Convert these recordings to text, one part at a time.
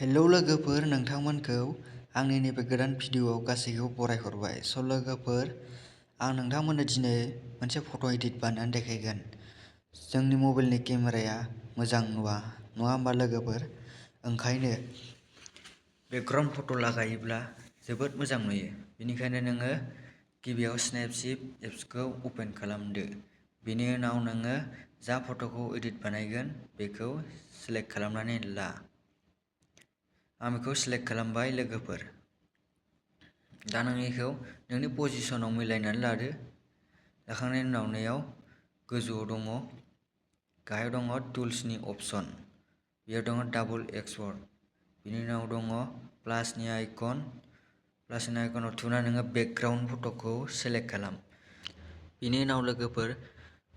Hello लोगोफोर, नोंथांमोनखौ आंनि नैबे गोदान भिडिअ'आव गासैखौबो बरायहरबाय। लोगोफोर, आं नोंथांमोननो दिनै मोनसे फट' एडिट बानायनानै देखायगोन। जोंनि मबाइलनि केमेराया मोजां नङा होमबा लोगोफोर? ओंखायनो बेकग्राउन्ड फट' लागायोब्ला जोबोद मोजां नुयो। बेनिखायनो नोङो गिबियाव स्नेपसिड एप्सखौ अपेन खालामदो। बेनि उनाव नोङो जा फट'खौ एडिट बानायगोन बेखौ सेलेक्ट खालामनानै ला। आं बेखौ सेलेक्ट खालामबाय लोगोफोर। दा नों बेखौ नोंनि पजिसनाव मिलायनानै लादो। लाखांनायनि उनाव नैयाव गोजौआव दङ, गाहायाव दङ टुल्सनि अप्सन, बेयाव दङ डाबल एक्सपर्ट, बिनि उनाव दङ प्लासनि आइकन। प्लासनि आइकनाव थुनानै नोङो बेकग्राउन्ड फट'खौ सेलेक्ट खालाम। बिनि उनाव लोगोफोर,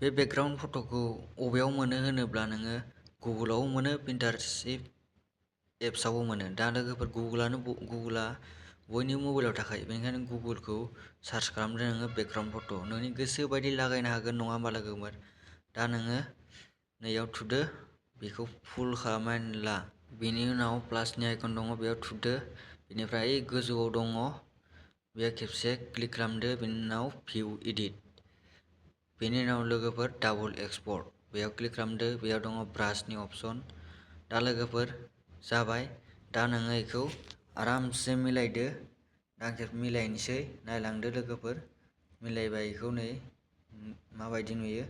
बे बेकग्राउन्ड फट'खौ बबेयाव मोनो होनोब्ला नोङो गुगोलावबो मोनो, पिन्टारेस्ट एप्सआवबो मोनो। दा लोगोफोर, गुगोला बयनिबो मबाइलाव थाखायो, बेनिखायनो गुगोलखौ सार्च खालामदो नोङो बेकग्राउन्ड फट'। नोंनि गोसो बायदि लागायनो हागोन, नङा होमबा लोगोफोर? दा नोङो नैयाव थुदो, बेखौ फुल खालामनानै ला। बेनि उनाव प्लासनि आइकन दङ, बेयाव थुदो। बेनिफ्राय गोजौआव दङ, बेयाव खेबसे क्लिक खालामदो। बेनि उनाव भिउ एडिट, बेनि उनाव लोगोफोर डाबल एक्सपर्ट, बेयाव क्लिक खालामदो। बेयाव दङ ब्रासनि अप्सन। दा लोगोफोर जाबाय। दा नोङो बेखौ आरामसे मिलायदो। दा आं खेबसे मिलायनोसै, नायलांदो लोगोफोर। मिलायबाय, बेखौ नै माबायदि नुयो।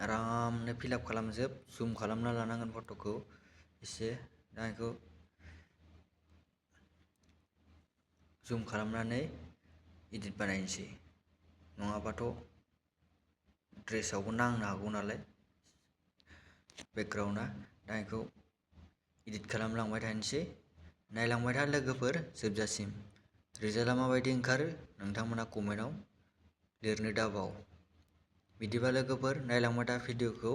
आरामनो फिलआप खालामजोब, जुम खालामना लानांगोन फट'खौ एसे। दा बेखौ जुम खालामनानै एडिट बानायनोसै, नङाबाथ' ड्रेसआवबो नांनो हागौ नालाय बेकग्राउन्डआ। दा बेखौ एडिट खालामलांबाय थानोसै, नायलांबाय था लोगोफोर जोबजासिम। रिजाल्टआ माबायदि ओंखारो नोंथांमोना कमेन्टआव लिरनो दाबाव। बिदिबा लोगोफोर नायलांबाय था भिडिअ'खौ।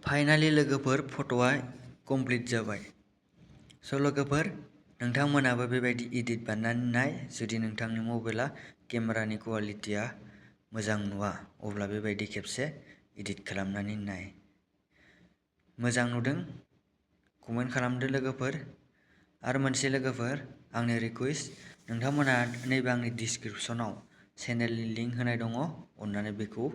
फाइनालि लोगोफोर, फट'आ कमप्लिट जाबाय। लोगोफोर, नोंथांमोनाबो बेबायदि एडिट बानायनानै नाय। जुदि नोंथांनि मबाइला केमेरानि क्वालिटिया मोजां नुवा, अब्ला बेबायदि खेबसे एडिट खालामनानै नाय। मोजां नुदों कमेन्ट खालामदो लोगोफोर। आरो मोनसे लोगोफोर, आंनि रिकुवेस्ट, नोंथांमोना नैबे आंनि डिसक्रिपसनाव चेनेलनि लिंक होनाय दङ, अन्नानै बेखौ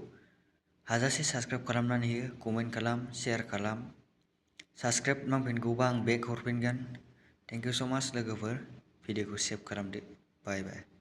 हाजासे साबस्क्राइब खालामनानै हो। कमेन्ट खालाम, शेयार खालाम। साबस्क्राइब नांफिनगौबा आं बेक हरफिनगोन। थेंक इउ स' माच लोगोफोर। भिडिअ'खौ सेभ खालामदो। बाय बाय।